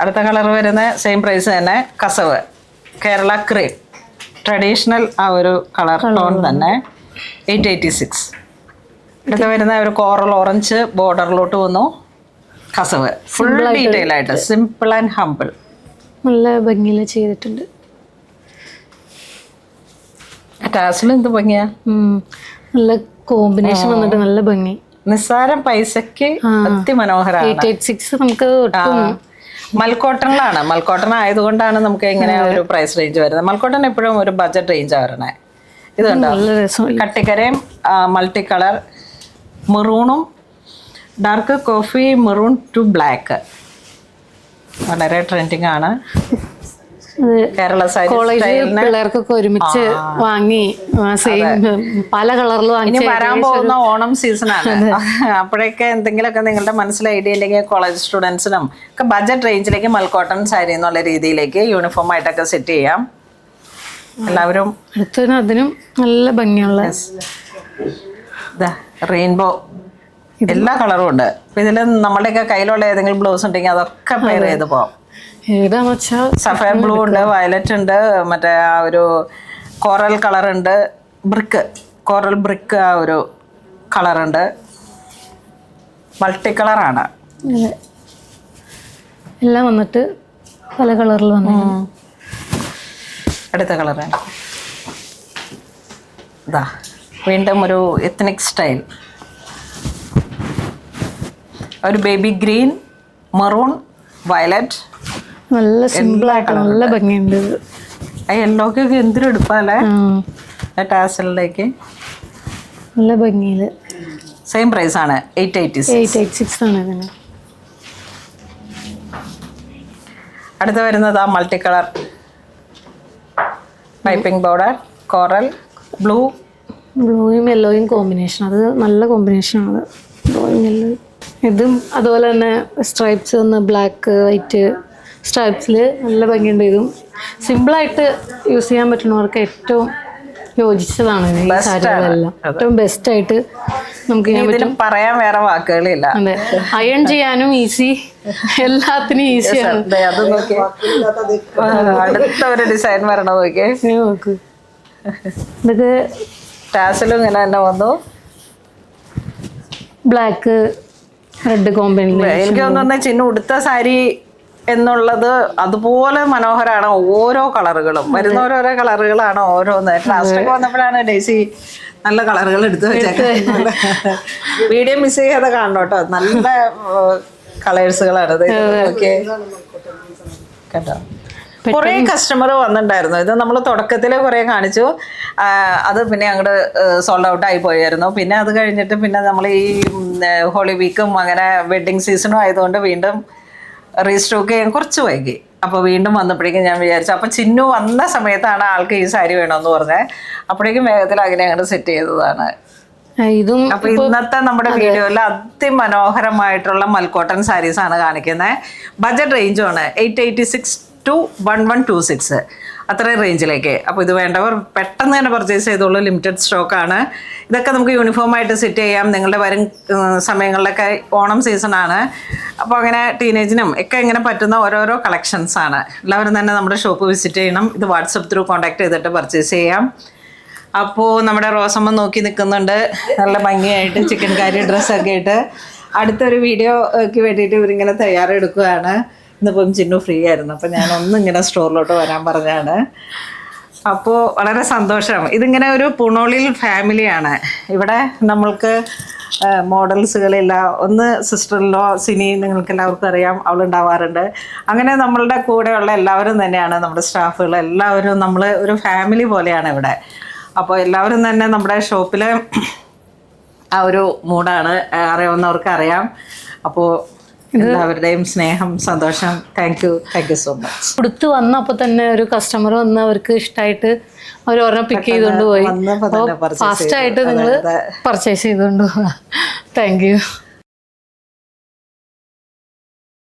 അടുത്ത കളർ വരുന്ന same price തന്നെ കസവ് കേരള ക്രീം ട്രഡീഷണൽ ആ ഒരു കളർ ടോൺ തന്നെ 886. അടുത്ത വരുന്ന ഒരു കോറൽ ഓറഞ്ച് ബോർഡറിലോട്ട് വന്നു കസവ് ഫുൾ ഡീറ്റെയിൽ ആയിട്ട് സിമ്പിൾ ആൻഡ് ഹംബിൾ നല്ല ഭംഗിയിൽ ചെയ്തിട്ടുണ്ട്. ടാസിലും എന്ത് ഭംഗിയാ, നല്ല കോമ്പിനേഷൻ വന്നിട്ട് നല്ല ഭംഗി. നിസ്സാരം പൈസക്ക് അതിമനോഹരമാണ്. 886 നമുക്ക് മൽക്കോട്ടണിലാണ്. മൽക്കോട്ടൺ ആയതുകൊണ്ടാണ് നമുക്ക് ഇങ്ങനെ ഒരു പ്രൈസ് റേഞ്ച് വരുന്നത്. മൽക്കോട്ടൺ എപ്പോഴും ഒരു ബഡ്ജറ്റ് റേഞ്ചാണ് വരണേ. ഇത് കണ്ടോ, കട്ടിക്കരയും മൾട്ടി കളർ മെറൂണും dark coffee maroon to black വളരെ ട്രെൻഡിങ് ആണ്. കേരള പിള്ളേർക്കൊക്കെ ഒരുമിച്ച് വാങ്ങി പല കളറിൽ വാങ്ങി. വരാൻ പോകുന്ന ഓണം സീസണാണ്. അപ്പോഴൊക്കെ എന്തെങ്കിലുമൊക്കെ നിങ്ങളുടെ മനസ്സിൽ ഐഡിയ ഉണ്ടെങ്കിൽ കോളേജ് സ്റ്റുഡൻസിനും ഒക്കെ ബഡ്ജറ്റ് റേഞ്ചിലേക്ക് മൽക്കോട്ടൺ സാരി എന്നുള്ള രീതിയിലേക്ക് യൂണിഫോം ആയിട്ടൊക്കെ സെറ്റ് ചെയ്യാം. എല്ലാവരും അതിനും നല്ല ഭംഗിയുള്ള റെയിൻബോ എല്ലാ കളറും ഉണ്ട്. അപ്പൊ ഇതിൽ നമ്മളുടെയൊക്കെ കയ്യിലുള്ള ഏതെങ്കിലും ബ്ലൗസ് ഉണ്ടെങ്കിൽ അതൊക്കെ പെയർ ചെയ്ത് പോവാം. സഫയർ ബ്ലൂ ഉണ്ട്, വയലറ്റ് ഉണ്ട്, മറ്റേ ആ ഒരു കോറൽ കളർ ഉണ്ട്, കോറൽ ബ്രിക്ക് ആ ഒരു കളറുണ്ട്. മൾട്ടി കളറാണ് എല്ലാം വന്നിട്ട് പല കളറിൽ വന്നു. അടുത്ത കളർ ഇതാ വീണ്ടും ഒരു എത്നിക് സ്റ്റൈൽ, ഒരു ബേബി ഗ്രീൻ, മെറൂൺ, വയലറ്റ്. നല്ല സിമ്പിൾ ആയിട്ട് നല്ല ഭംഗിയുണ്ട്. ആ യെല്ലോക്കൊക്കെ എന്തൊരു എടുപ്പാല്ലേ ടാസലിലേക്ക്. നല്ല ഭംഗിയിൽ സെയിം പ്രൈസ് ആണ് 886 ആണ് ഇതിന്. അടുത്ത വരുന്നത് ആ multi colour piping border coral ബ്ലൂയും യെല്ലോയും കോമ്പിനേഷൻ. അത് നല്ല കോമ്പിനേഷനാണ്. ബ്ലൂയും യെല്ലോയും ഇതും അതുപോലെ തന്നെ സ്ട്രൈപ്സ് വന്ന് ബ്ലാക്ക് വൈറ്റ് സ്ട്രൈപ്സിൽ നല്ല ഭംഗിയുണ്ട്. ഇതും സിമ്പിളായിട്ട് യൂസ് ചെയ്യാൻ പറ്റുന്നവർക്ക് ഏറ്റവും യോജിച്ചതാണ് ഈ സാരികളെല്ലാം. ഏറ്റവും ബെസ്റ്റായിട്ട് നമുക്ക് ചെയ്യാൻ പറ്റും. പറയാൻ വേറെ വാക്കുകളില്ല. അതെ, അയൺ ചെയ്യാനും ഈസി, എല്ലാത്തിനും ഈസിയാണ്. അടുത്ത ഒരു ഡിസൈൻ വരണ നോക്കിയേ. നോക്ക്, ഇതൊക്കെ ടാസലും ഇങ്ങനെ തന്നെ വന്നു. Black red combination. എനിക്ക് തോന്നുന്ന ചിന്ന ഉടുത്ത സാരി എന്നുള്ളത് അതുപോലെ മനോഹരമാണ്. ഓരോ കളറുകളും വരുന്ന ഓരോരോ കളറുകളാണ് ഓരോന്ന്. ലാസ്റ്റൊക്കെ വന്നപ്പോഴാണ് ഡേസി നല്ല കളറുകൾ എടുത്തു വെച്ചേക്കുന്നത്. വീഡിയോ മിസ് ചെയ്യാതെ കാണണം കേട്ടോ, നല്ല കളേഴ്സുകളാണ്. കേട്ടോ, കുറേ കസ്റ്റമർ വന്നിട്ടുണ്ടായിരുന്നു. ഇത് നമ്മൾ തുടക്കത്തിൽ കുറേ കാണിച്ചു, അത് പിന്നെ അങ്ങോട്ട് സോൾഡ് ഔട്ട് ആയി പോയായിരുന്നു. പിന്നെ അത് കഴിഞ്ഞിട്ട് പിന്നെ നമ്മൾ ഈ ഹോളി വീക്കും അങ്ങനെ വെഡ്ഡിങ് സീസണും ആയതുകൊണ്ട് വീണ്ടും റീസ്റ്റോക്ക് ചെയ്യാൻ കുറച്ച് വൈകി. അപ്പോൾ വീണ്ടും വന്നപ്പോഴേക്കും ഞാൻ വിചാരിച്ചു, അപ്പം ചിന്നു വന്ന സമയത്താണ് ആൾക്ക് ഈ സാരി വേണമെന്ന് പറഞ്ഞത്. അപ്പോഴേക്കും വേഗത്തിൽ അങ്ങനെ അങ്ങോട്ട് സെറ്റ് ചെയ്തതാണ്. ഇതും അപ്പൊ ഇന്നത്തെ നമ്മുടെ വീഡിയോയിൽ അതിമനോഹരമായിട്ടുള്ള മൽക്കോട്ടൺ സാരീസ് ആണ് കാണിക്കുന്നത്. ബഡ്ജറ്റ് റേഞ്ചുമാണ് 886 to 1126 അത്രയും റേഞ്ചിലേക്ക്. അപ്പോൾ ഇത് വേണ്ടവർ പെട്ടെന്ന് തന്നെ പർച്ചേസ് ചെയ്തോളൂ. ലിമിറ്റഡ് സ്റ്റോക്കാണ്. ഇതൊക്കെ നമുക്ക് യൂണിഫോമായിട്ട് സെറ്റ് ചെയ്യാം. നിങ്ങളുടെ വരും സമയങ്ങളിലൊക്കെ ഓണം സീസണാണ്. അപ്പോൾ അങ്ങനെ ടീനേജിനും ഒക്കെ ഇങ്ങനെ പറ്റുന്ന ഓരോരോ കളക്ഷൻസാണ്. എല്ലാവരും തന്നെ നമ്മുടെ ഷോപ്പ് വിസിറ്റ് ചെയ്യണം. ഇത് വാട്സപ്പ് ത്രൂ കോൺടാക്ട് ചെയ്തിട്ട് പർച്ചേസ് ചെയ്യാം. അപ്പോൾ നമ്മുടെ റോസമ്മ നോക്കി നിൽക്കുന്നുണ്ട് നല്ല ഭംഗിയായിട്ട് ചിക്കൻ കറി ഡ്രസ്സൊക്കെ ഇട്ട്. അടുത്തൊരു വീഡിയോക്ക് വേണ്ടിയിട്ട് ഇവരിങ്ങനെ തയ്യാറെടുക്കുകയാണ്. ഇന്നിപ്പം ചിന്നു ഫ്രീ ആയിരുന്നു, അപ്പോൾ ഞാനൊന്നും ഇങ്ങനെ സ്റ്റോറിലോട്ട് വരാൻ പറഞ്ഞാണ്. അപ്പോൾ വളരെ സന്തോഷം. ഇതിങ്ങനെ ഒരു പുണോളിൽ ഫാമിലിയാണ്. ഇവിടെ നമ്മൾക്ക് മോഡൽസുകളില്ല. ഒന്ന് സിസ്റ്ററിലോ സിനി, നിങ്ങൾക്ക് എല്ലാവർക്കും അറിയാം, അവളുണ്ടാവാറുണ്ട്. അങ്ങനെ നമ്മളുടെ കൂടെയുള്ള എല്ലാവരും തന്നെയാണ് നമ്മുടെ സ്റ്റാഫുകൾ. എല്ലാവരും നമ്മൾ ഒരു ഫാമിലി പോലെയാണ് ഇവിടെ. അപ്പോൾ എല്ലാവരും തന്നെ നമ്മുടെ ഷോപ്പിൽ ആ ഒരു മൂഡാണ്. അറിയാവുന്നവർക്ക് അറിയാം. അപ്പോൾ എല്ലാവരുടെയും സ്നേഹം, സന്തോഷം. Thank you so much. കൊടുത്ത് വന്നപ്പോൾ തന്നെ ഒരു കസ്റ്റമർ വന്ന് അവർക്ക് ഇഷ്ടമായിട്ട് അവർ ഒരെണ്ണം പിക്ക് ചെയ്തുകൊണ്ട് പോയി. ഫാസ്റ്റായിട്ട് നിങ്ങൾ പർച്ചേസ് ചെയ്തുകൊണ്ട് പോവാം. Thank you.